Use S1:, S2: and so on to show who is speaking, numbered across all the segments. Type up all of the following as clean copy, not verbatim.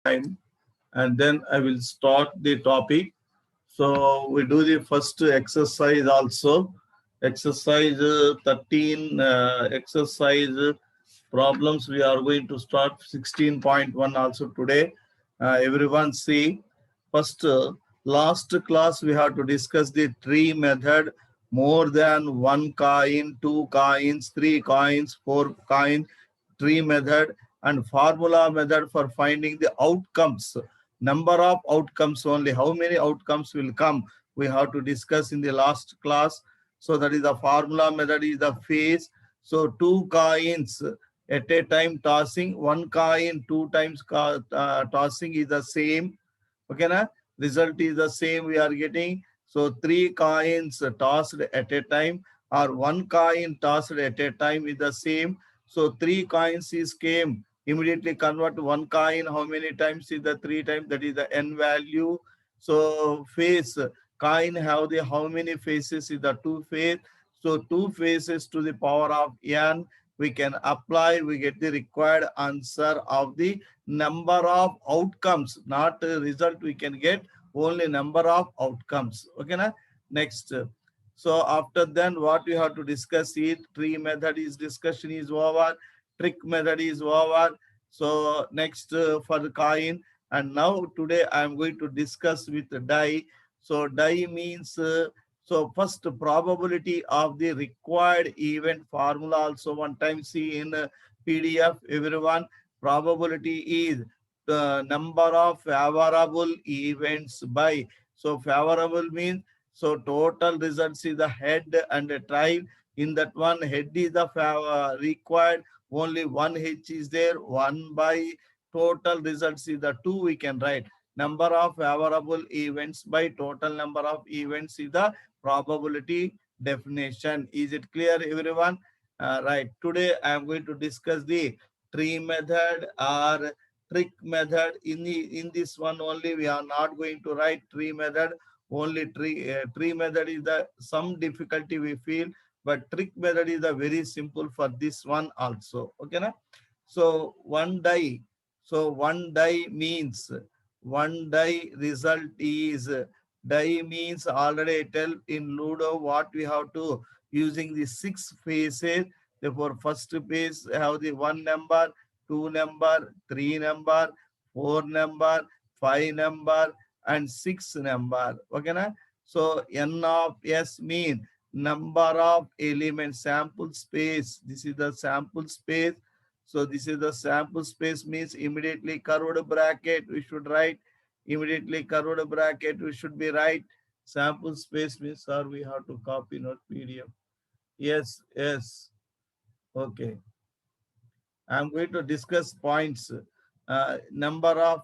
S1: time, and then I will start the topic. So we do the first exercise also. Exercise 13, exercise problems. We are going to start 16.1 also today. Everyone see, first, last class we have to discuss the tree method. More than one coin, two coins, three coins, four coin, tree method, and formula method for finding the outcomes. Number of outcomes only. How many outcomes will come? We have to discuss in the last class. So that is the formula method is the phase. So two coins at a time tossing, one coin two times tossing is the same. Okay, na? Result is the same we are getting. So three coins tossed at a time or one coin tossed at a time is the same. So three coins is came. Immediately convert one coin. How many times is the three times? That is the n value. So face coin have the how many faces is the two face. So two faces to the power of n. We can apply. We get the required answer of the number of outcomes, not result we can get, only number of outcomes. Okay, na? Next. So after then what we have to discuss is tree method is discussion is over, trick method is over. So next for the coin, and now today I am going to discuss with the die. So die means so first probability of the required event formula also one time see in PDF everyone. Probability is the number of favorable events by. So favorable means so total results is the head and the tail. In that one head is the required. Only one H is there. One by total results is the two we can write. Number of favorable events by total number of events is the probability definition. Is it clear, everyone? Right. Today I am going to discuss the tree method or trick method. In this one only we are not going to write tree method. Only tree method is the some difficulty we feel, but trick method is the very simple for this one also. Okay, na? So one die. So one die means one die result is die means already I tell in Ludo what we have to using the six phases. Therefore, first phase have the one number, two number, three number, four number, five number, and six number. Okay, na? So n of s mean number of elements, sample space. This is the sample space. So this is the sample space means immediately curved bracket we should write. Immediately curved bracket we should be right. Sample space means sir we have to copy not PDF. Yes, yes. Okay. I'm going to discuss points. Number of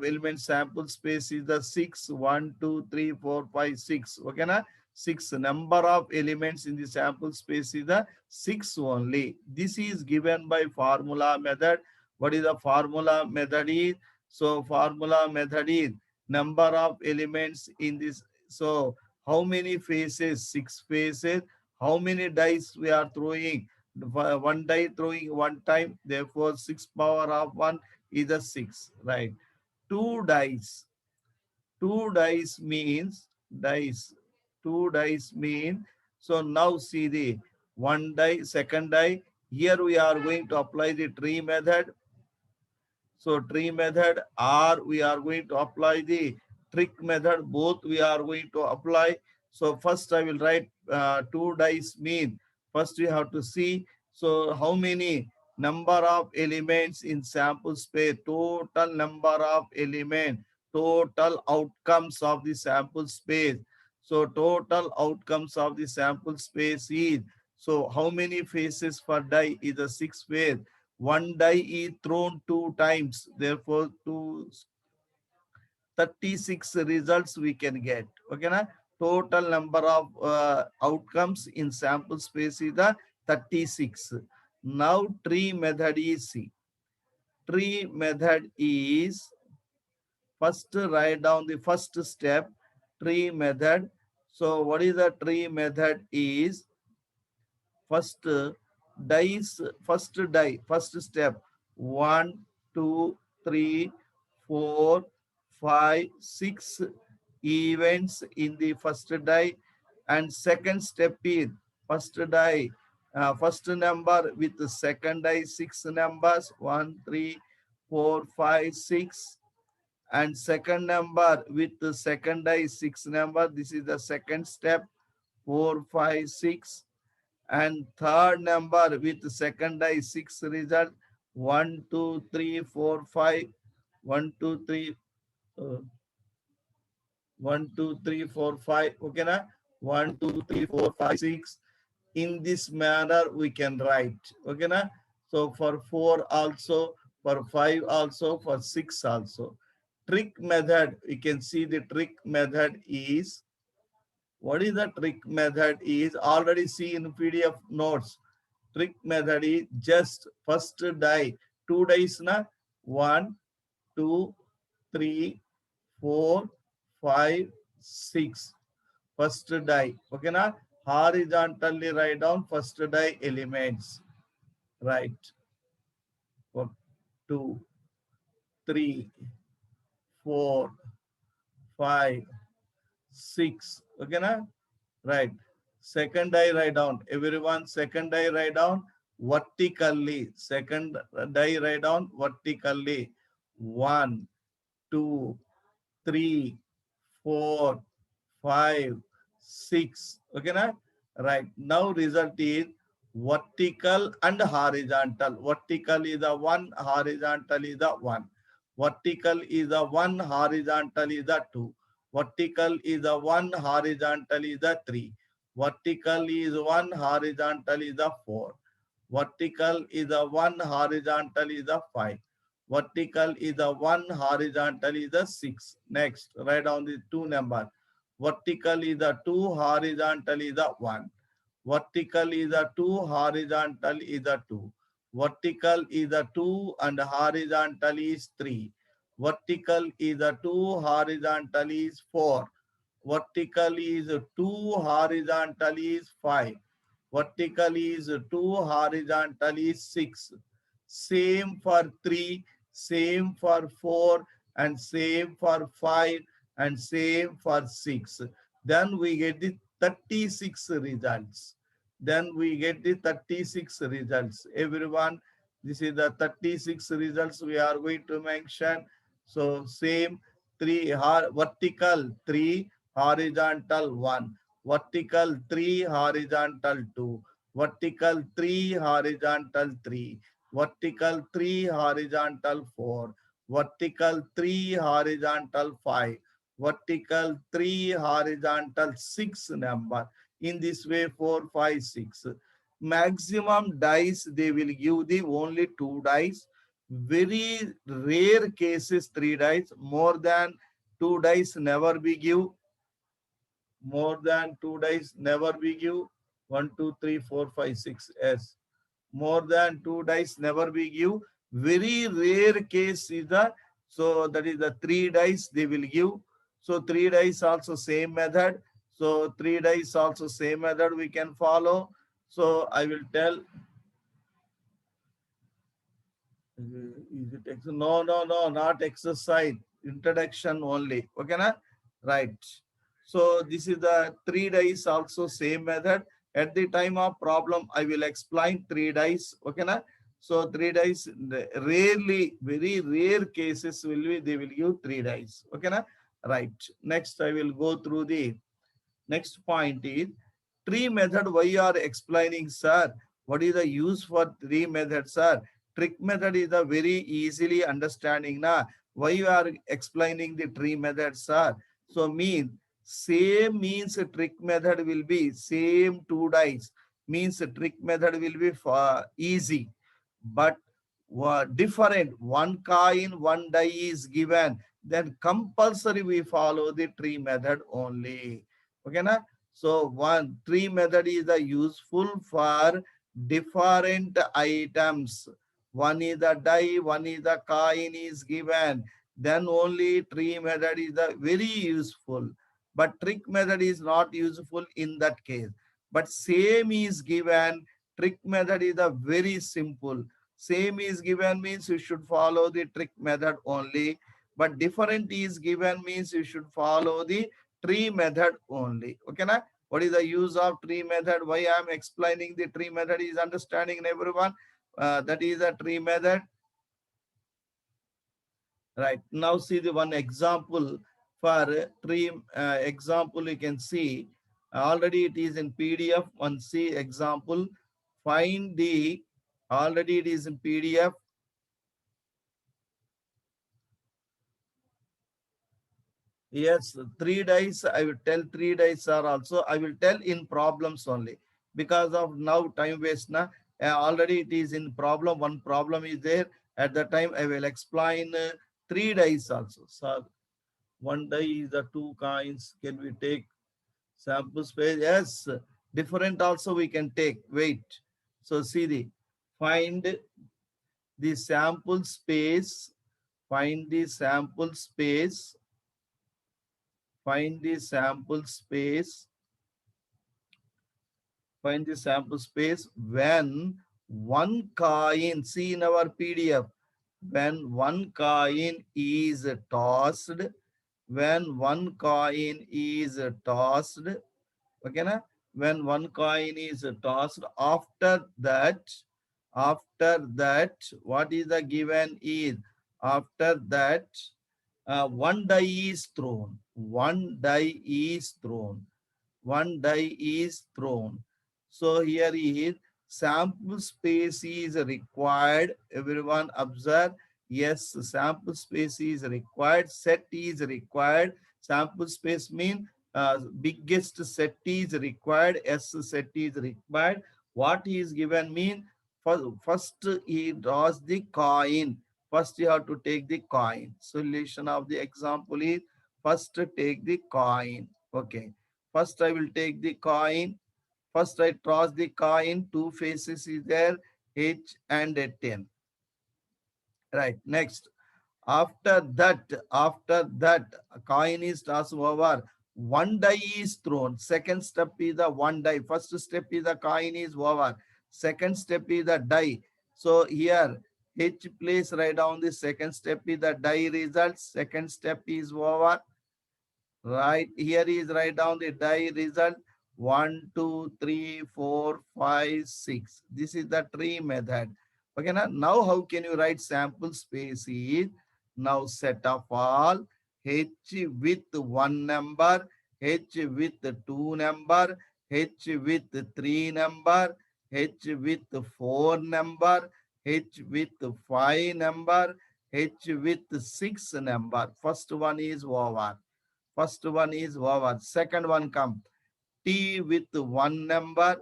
S1: element sample space is the 6, 1, 2, 3, 4, 5, 6. Okay, na? 6 number of elements in the sample space is the 6 only. This is given by formula method. What is the formula method is? So formula method is number of elements in this. So how many faces? 6 faces. How many dice we are throwing? One die throwing one time, therefore 6 power of 1 is a 6, right? Two dice. Two dice means dice. Two dice mean, so now see the one die, second die. Here we are going to apply the tree method. So tree method, or we are going to apply the trick method. Both we are going to apply. So first I will write two dice mean. First we have to see. So how many number of elements in sample space? Total number of element. Total outcomes of the sample space. So total outcomes of the sample space is. So how many faces for die is a 6 phase. One die is thrown two times. Therefore, 36 results we can get. Okay, na? Total number of outcomes in sample space is the 36. Now, tree method is C. Tree method is first write down the first step. Tree method. So, what is the tree method is? First die, first step, 1, 2, 3, 4, 5, 6 events in the first die, and second step is first die, first number with the second die 6 numbers 1, 3, 4, 5, 6, and second number with the second die 6 number. This is the second step 4, 5, 6, and third number with the second die 6 result 1, 2, 3, 4, 5, 1, 2, 3. 1, 2, 3, 4, 5. Okay, na? 1, 2, 3, 4, 5, 6. In this manner, we can write. Okay, na? So for 4 also, for 5 also, for 6 also. Trick method, we can see the trick method is, what is the trick method is already see in PDF notes. Trick method is just first die, 2 dice na, 1, 2, 3, 4, 5, 6. First die. Okay, na? Horizontally write down first die elements. Right. 2, 3, 4, 5, 6. Okay, na? Right. Second die write down. Everyone, second die write down vertically. Second die write down vertically. 1, 2, 3, 4, 5, 6. Okay, na? Right. Now result is vertical and horizontal. Vertical is the 1, horizontal is the 1. Vertical is the 1, horizontal is the 2. Vertical is the 1, horizontal is the 3. Vertical is 1, horizontal is the 4. Vertical is the 1, horizontal is the 5. Vertical is the 1, horizontal is the 6. Next, write down the 2 number. Vertical is the 2, horizontal is the 1. Vertical is the 2, horizontal is the 2. Vertical is the 2 and horizontal is 3. Vertical is the 2, horizontal is 4. Vertical is 2, horizontal is 5. Vertical is 2, horizontal is 6. Same for 3, same for 4, and same for 5, and same for 6. Then we get the 36 results. Then we get the 36 results. Everyone, this is the 36 results we are going to mention. So same 3 vertical 3, horizontal 1, vertical 3, horizontal 2, vertical 3, horizontal 3, vertical 3, horizontal 4, vertical 3, horizontal 5, vertical 3, horizontal 6 number. In this way, 4, 5, 6. Maximum dice, they will give the only 2 dice. Very rare cases, 3 dice. More than 2 dice never be give. More than 2 dice never be give. 1, 2, 3, 4, 5, 6. Yes. More than 2 dice never be give. Very rare case is the, so that is the 3 dice they will give. So 3 dice also same method. So 3 dice also same method we can follow. So I will tell. Is it no, not exercise. Introduction only. Okay, na? Right. So this is the 3 dice also same method. At the time of problem, I will explain 3 dice. Okay, na? So 3 dice, rarely, very rare cases will be, they will give 3 dice. Okay, na? Right. Next, I will go through the next point is tree method. Why you are explaining, sir? What is the use for tree method, sir? Trick method is a very easily understanding. Na? Why you are explaining the tree method, sir? So mean same means a trick method will be same 2 dice. Means a trick method will be easy. But different. One coin, one die is given. Then compulsory we follow the tree method only. Okay, na? So one tree method is the useful for different items. One is the die, one is the coin is given. Then only tree method is the very useful. But trick method is not useful in that case. But same is given. Trick method is a very simple. Same is given means you should follow the trick method only. But different is given means you should follow the tree method only. Okay, na? What is the use of tree method? Why I am explaining the tree method is understanding everyone. That is a tree method. Right. Now see the one example for tree example you can see already it is in PDF. One see example. Find the already it is in PDF. Yes, 3 days. I will tell 3 days are also. I will tell in problems only because of now time waste. Na already it is in problem. One problem is there. At the time I will explain 3 days also. So one day is the two coins. Can we take sample space? Yes, different also we can take. Wait. So see the find the sample space. Find the sample space. Find the sample space. Find the sample space when one coin. See in our PDF. When one coin is tossed. When one coin is tossed. Okay, na? When one coin is tossed, after that, what is the given is after that, one die is thrown. One die is thrown. One die is thrown. So here is sample space is required. Everyone observe. Yes, sample space is required. Set is required. Sample space mean biggest set is required. S set is required. What is given mean first he draws the coin. First you have to take the coin. Solution of the example is first take the coin. Okay. First, I will take the coin. First, I toss the coin. Two faces is there, H and a 10. Right. Next, after that, a coin is tossed over. One die is thrown. Second step is the one die. First step is the coin is over. Second step is the die. So here, H place write down the second step is the die result. Second step is over. Right here is write down the die result 1, 2, 3, 4, 5, 6. This is the tree method. Okay, now how can you write sample space is now set of all H with one number, H with two number, H with three number, H with four number, H with five number, H with six number. First one is over. First one is over. Second one come. T with one number,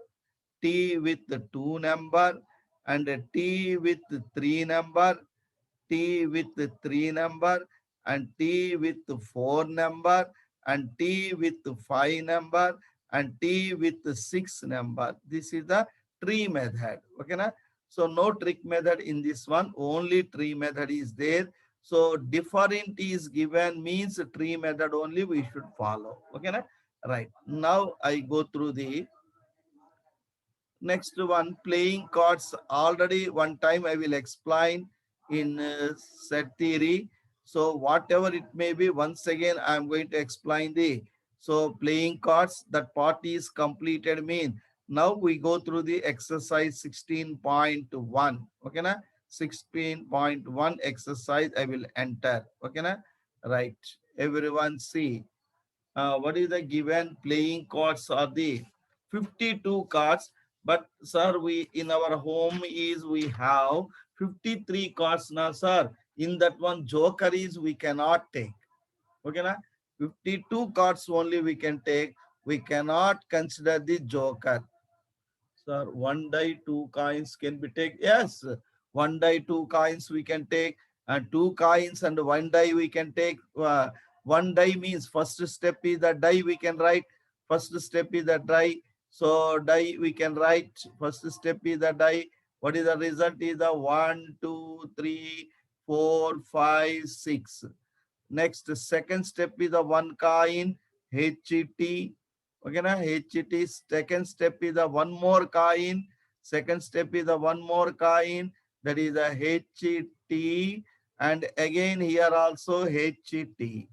S1: T with two number, and T with three number, T with three number, and T with four number, and T with five number, and T with six number. This is the tree method. Okay, na? So no trick method in this one. Only tree method is there. So different is given means tree method only we should follow. Okay, na? Right. Now I go through the next one, playing cards. Already one time I will explain in set theory. So whatever it may be, once again I am going to explain the. So playing cards, that part is completed mean. Now we go through the exercise 16.1. Okay, na? 16.1 exercise I will enter. Okay, na? Right. Everyone see what is the given playing cards are the 52 cards, but sir we in our home is we have 53 cards now sir. In that one joker is we cannot take. Okay na? 52 cards only we can take. We cannot consider the joker. Sir, one die, two coins can be taken. Yes, one die, two coins we can take, and two coins and one die we can take. One die means first step is the die we can write. First step is the die. So die we can write. First step is the die. What is the result? Is the 1, 2, 3, 4, 5, 6. Next, second step is the one coin, HT. Okay, na? HT. Second step is the one more coin. Second step is the one more coin. that is a HT, and again here also HT.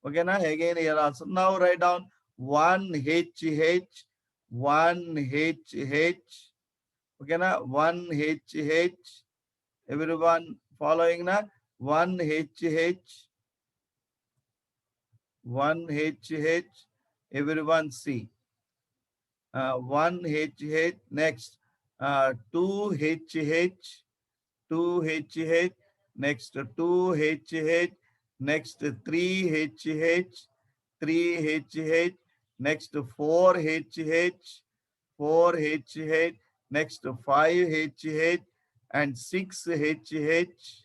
S1: Okay, now again here also. Now write down 1 HH, 1 HH. Okay, now 1 HH. Everyone following now? 1 HH, 1 HH. Everyone see. 1 HH. Next, 2 HH. 2 HH, next 2 HH, next 3 HH, 3 HH, next 4 HH, 4 HH, next 5 HH, and 6 HH.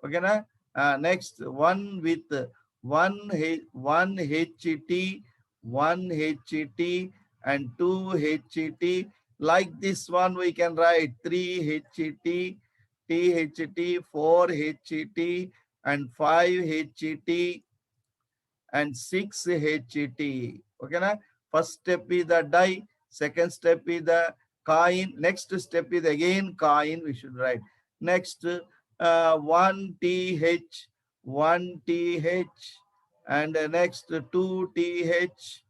S1: Okay, na? Next one with 1 HT, 1 HT, and 2 HT. Like this one, we can write 3 HT, THT, 4 HT, and 5 HT, and 6 HT. Okay, na? First step is the die, second step is the coin, next step is again coin, we should write. Next, 1 TH, 1 TH, and next 2 TH,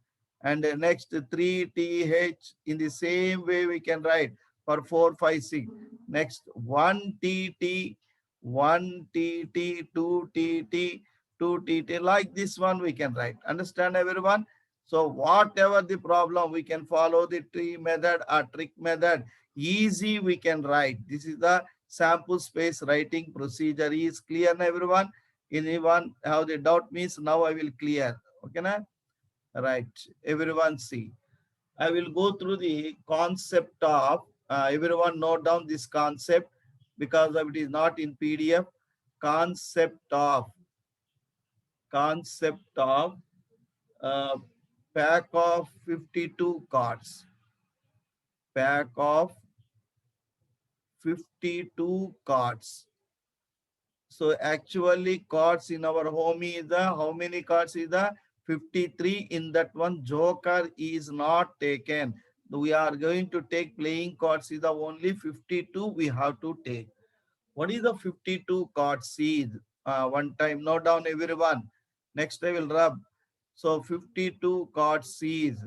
S1: and next 3 TH. In the same way, we can write for 4, 5, 6. Next, 1 TT, 1 TT, 2 TT, 2TT. Like this one, we can write. Understand, everyone? So whatever the problem, we can follow the tree method or trick method. Easy, we can write. This is the sample space writing procedure. Is clear, everyone? Anyone have the doubt means now I will clear. Okay, na? Right. Everyone see. I will go through the concept of, everyone note down this concept because of it is not in PDF. Concept of uh, pack of 52 cards. Pack of 52 cards. So actually cards in our home is the, how many cards is the 53? In that one, joker is not taken. We are going to take playing cards is the only 52 we have to take. What is the 52 cards seed? One time note down, everyone. Next I will rub. So 52 cards seeds.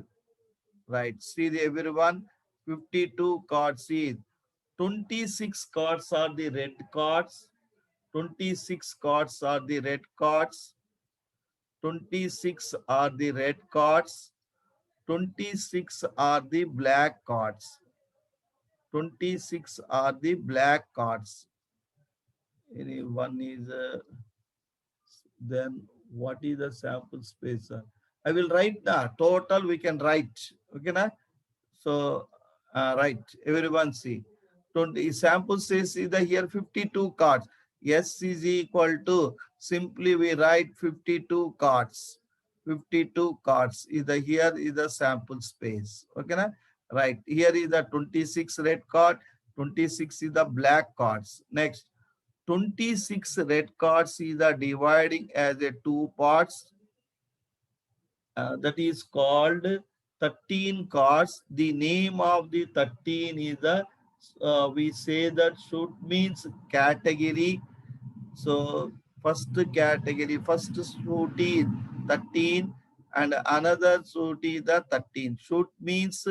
S1: Right. See the everyone. 52 cards seed. 26 cards are the red cards. 26 cards are the red cards. 26 are the red cards. 26 are the black cards. 26 are the black cards. Any one is then what is the sample space? I will write the total, we can write. Okay, na? So, right, everyone see. 20 sample says is the here 52 cards. S is equal to, simply we write 52 cards. 52 cards is the, here is the sample space. Okay, na? Right, here is the 26 red card, 26 is the black cards. Next, 26 red cards is the dividing as a two parts. That is called 13 cards. The name of the 13 is the, we say that should means category. So first category, first suit is 13 and another suit is the 13. Should means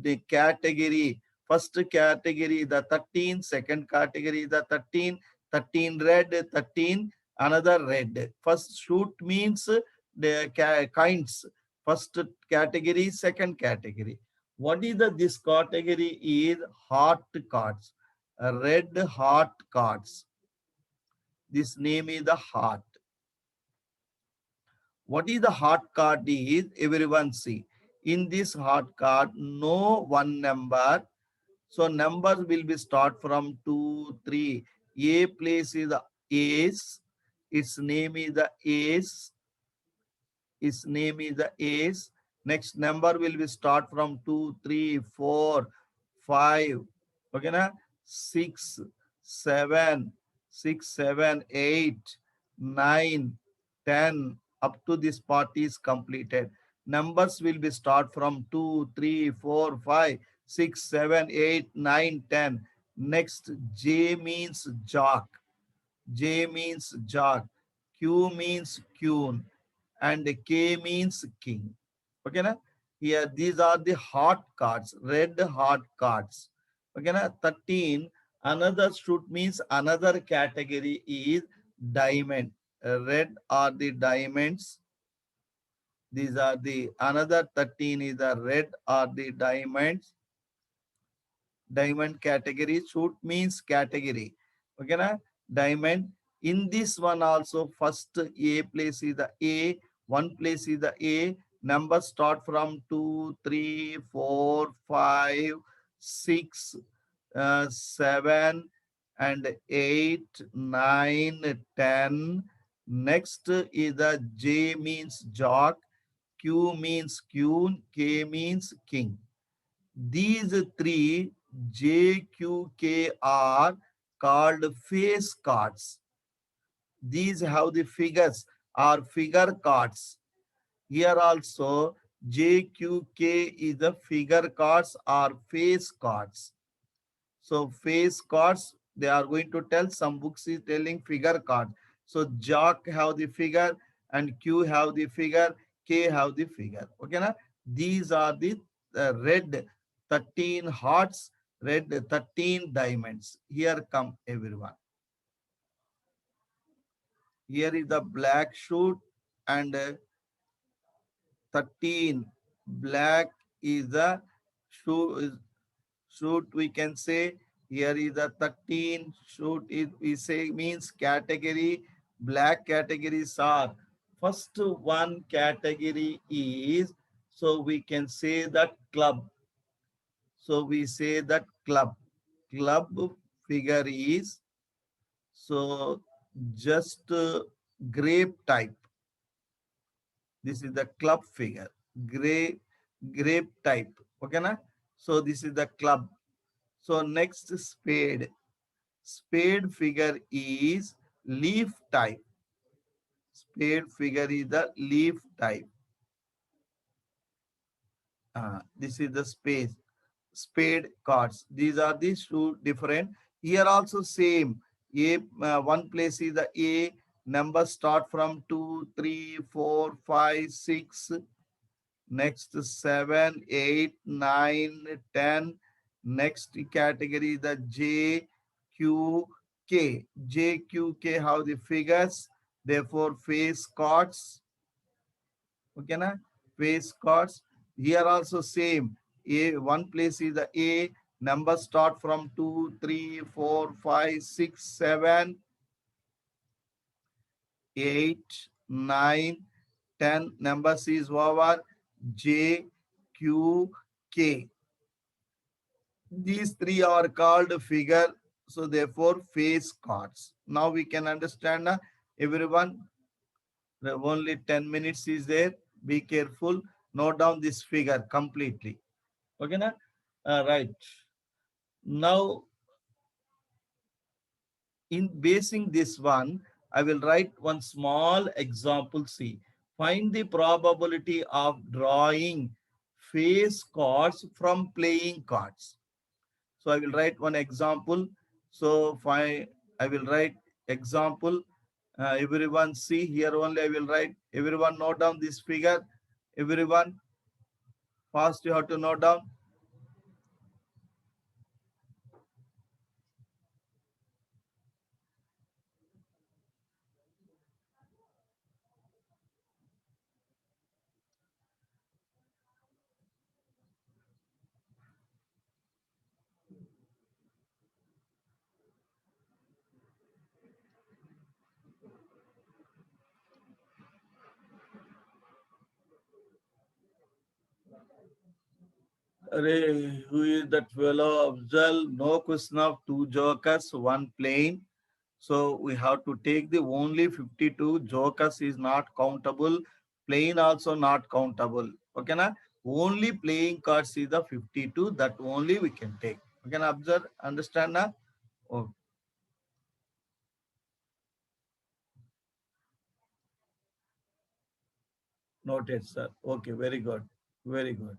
S1: the category. First category the 13, second category the 13, 13 red, 13 another red. First shoot means the kinds. First category, second category. What is the this category is heart cards, red heart cards. This name is the heart. What is the heart card is, everyone see. In this heart card, no one number. So numbers will be start from 2, 3. A place is the ace. Its name is the ace. Its name is the ace. Next number will be start from 2, 3, 4, 5. Okay, na? 6, 7, 6, 7, 8, 9, 10. Up to this part is completed. Numbers will be start from 2, 3, 4, 5, 6, 7, 8, 9, 10. Next, J means jock. J means jog. Q means queen. And K means king. Okay, na? Here, these are the hot cards, red hot cards. Okay, na? 13. Another shoot means another category is diamond. Red are the diamonds. These are the another 13 is the red are the diamonds. Diamond category. Shoot means category. Okay, na? Diamond. In this one also, first A place is the A, one place is the A. Numbers start from 2, 3, 4, 5, 6, 7, and 8, 9, 10. Next is the J means jock, Q means queen, K means king. These three JQK are called face cards. These have the figures or figure cards. Here also JQK is the figure cards or face cards. So face cards, they are going to tell some books is telling figure card. So Jock have the figure and Q have the figure, K have the figure. Okay, na? These are the red 13 hearts, red 13 diamonds. Here come everyone. Here is the black shoot and 13 black is the shoe shoot we can say. Here is the 13 shoot is we say means category. Black categories are first one category is, so we can say that club. So we say that club figure is, so just grape type. This is the club figure, grape type. Okay, na? So this is the club. So next, spade. Spade figure is leaf type. Spade figure is the leaf type. This is the spade cards. These are the two different. Here also same. A one place is the A. Numbers start from 2, 3, 4, 5, 6. Next 7, 8, 9, 10. Next category the J, Q, K. J, Q, K have the figures. Therefore, face cards. Okay, na? Face cards. Here also same. A one place is the A. Numbers start from 2, 3, 4, 5, 6, 7, 8, 9, 10. Numbers is over. J, Q, K. These three are called figure. So therefore face cards. Now we can understand everyone. Only 10 minutes is there. Be careful. Note down this figure completely. Okay, na? Right. Now in basing this one, I will write one small example. See, find the probability of drawing face cards from playing cards. So I will write one example. So I will write example. Everyone see here only I will write. Everyone note down this figure. Everyone fast you have to note down. Array, who is that fellow? Observe, no question of two jokers, one plain. So we have to take the only 52. Jokers is not countable. Plain also not countable. Okay, na? Only playing cards is the 52. That only we can take. You can observe, understand na? Oh, noted, sir. Okay, very good. Very good.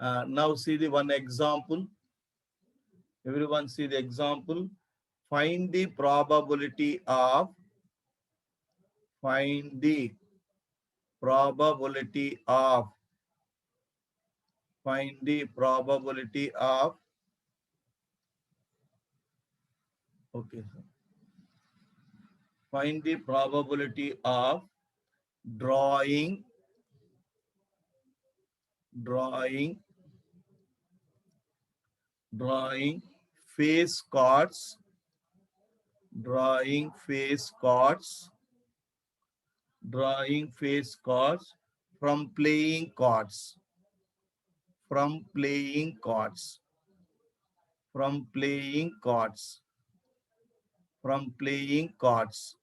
S1: Now see the one example. Everyone see the example. Find the probability of, find the probability of, find the probability of, okay, sir. Find the probability of drawing, drawing, drawing face cards, drawing face cards, drawing face cards from playing cards, from playing cards, from playing cards, from playing cards.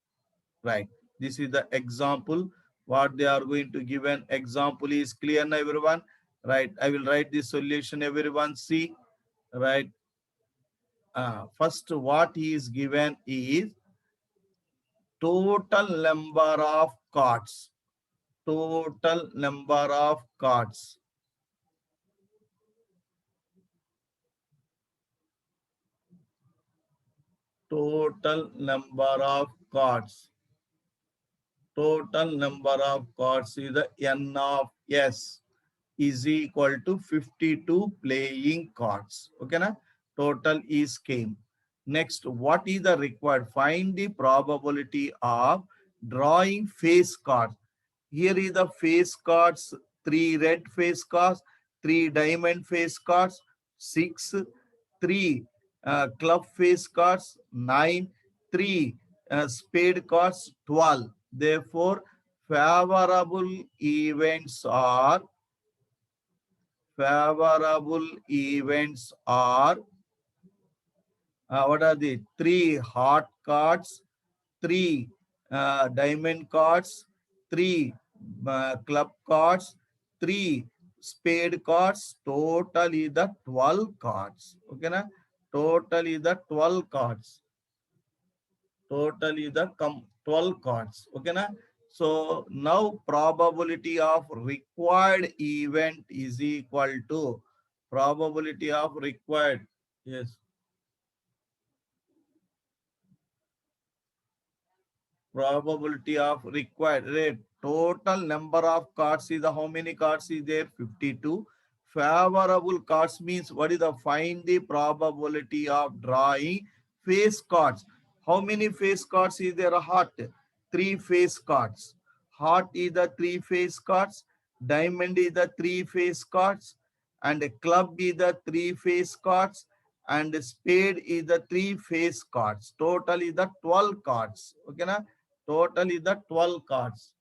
S1: Right. This is the example. What they are going to give an example is clear now, everyone. Right. I will write the solution. Everyone see. Right. First, what he is given is total number of cards. Total number of cards. Total number of cards. Total number of cards is the n of s is equal to 52 playing cards. Okay, na? Total is came. Next, what is the required? Find the probability of drawing face cards. Here is the face cards, 3 red face cards, 3 diamond face cards, 6, 3 club face cards, 9, 3 spade cards, 12. Therefore, favorable events are, favorable events are, what are the 3 heart cards, 3 diamond cards, 3 club cards, 3 spade cards. Total is the 12 cards. Okay, na? Total is the 12 cards. Total is the 12 cards. Okay, na? So now probability of required event is equal to probability of required. Yes. Probability of required rate. Total number of cards is the, how many cards is there? 52. Favorable cards means what is the, find the probability of drawing face cards. How many face cards is there? A heart. 3 face cards. Heart is the 3 face cards. Diamond is the 3 face cards. And club is the 3 face cards. And spade is the 3 face cards. Total is the 12 cards. Okay, na? Total is the 12 cards.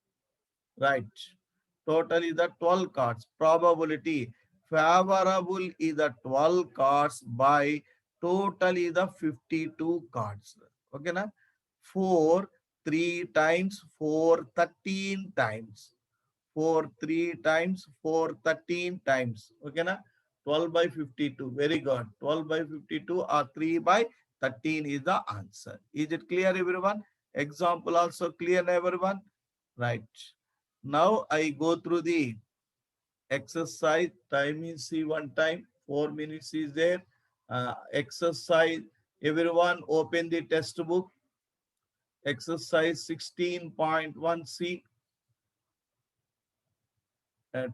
S1: Right. Total is the 12 cards. Probability. Favorable is the 12 cards by total is the 52 cards. Okay, na? 4, 3 times, 4, 13 times. 4, 3 times, 4, 13 times. Okay, na? 12 by 52. Very good. 12 by 52 or 3 by 13 is the answer. Is it clear, everyone? Example also clear, everyone? Right. Now I go through the exercise. Time is see one time. 4 minutes is there. Exercise. Everyone open the test book. Exercise 16.1c.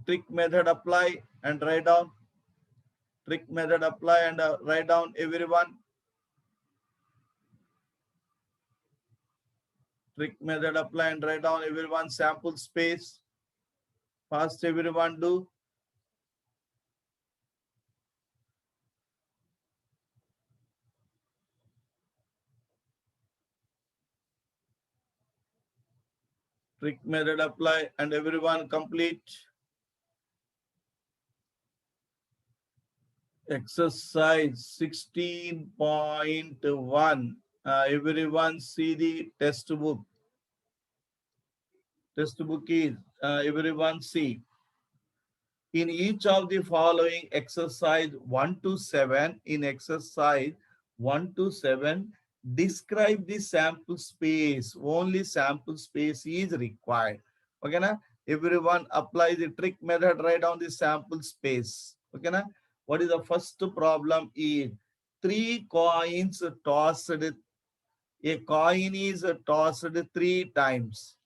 S1: Trick method apply and write down. Trick method apply and write down, everyone. Trick method apply and write down, everyone. Sample space. Fast, everyone do. Trick method apply and everyone complete. Exercise 16.1. Everyone see the test book. Test book is, everyone see. In each of the following exercise 1 to 7, in exercise 1 to 7, describe the sample space. Only sample space is required. Okay, na? Everyone apply the trick method, write down the sample space. Okay, na? What is the first problem is three coins tossed. A coin is tossed three times.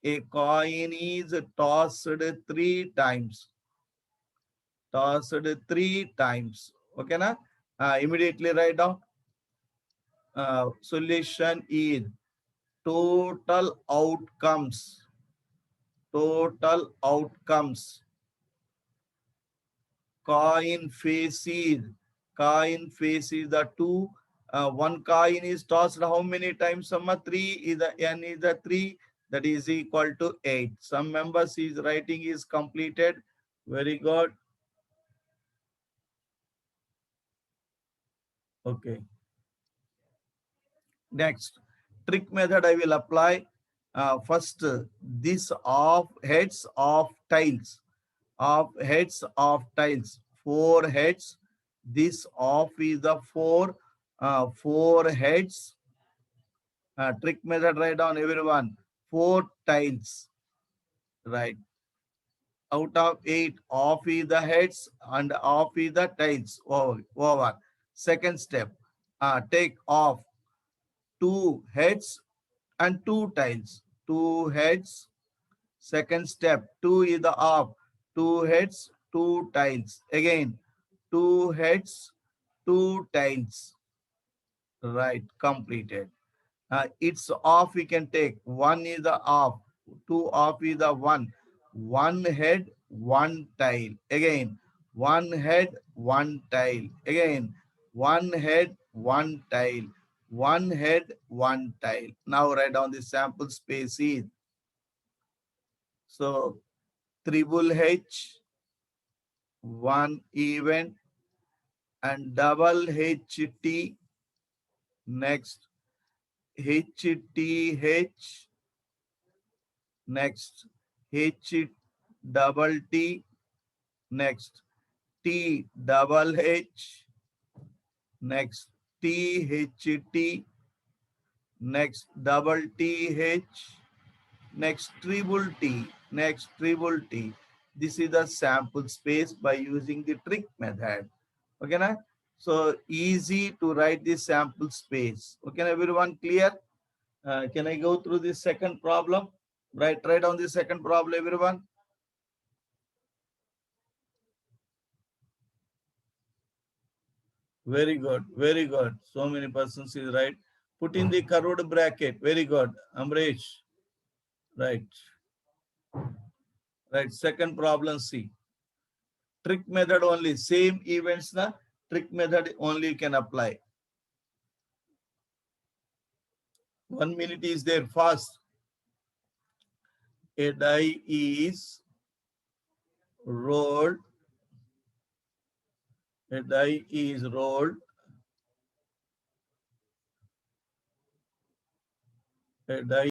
S1: A coin is tossed three times. Tossed three times. Okay, na? Immediately write down. Solution is total outcomes. Total outcomes. Coin faces. Coin faces the two. One coin is tossed how many times? Summa 3 is the n is the 3. That is equal to 8. Some members is writing is completed. Very good. Okay. Next, trick method I will apply. First, this of heads of tiles. Of heads of tiles. 4 heads. This of is the 4 heads. Trick method write down everyone. 4 tiles. Right. Out of 8, off is the heads and off is the tiles. Over. Second step. Take off 2 heads and 2 tiles. 2 heads. Second step. 2 is the off. 2 heads, 2 tiles. Again, 2 heads, 2 tiles. Right. Completed. It's off we can take. 1 is the off. 2 off is the 1. 1 head, 1 tile. Again, 1 head, 1 tile. Again, 1 head, 1 tile. 1 head, 1 tile. Now write down the sample spaces. So, triple H, 1 event, and double HT. Next, HTH. Next, H double T. Next, T double H. Next, THT. Next, double TH. Next, triple T. Next, triple T. This is the sample space by using the trick method. Okay, na? So easy to write this sample space. Okay, everyone clear? Can I go through the second problem? Write down the second problem, everyone. Very good, very good. So many persons is right. Put in the curved bracket. Very good, Amresh. Right, right. Second problem C. Trick method only. Same events na trick method only can apply. 1 minute is there. Fast. A die is rolled. A die is rolled. A die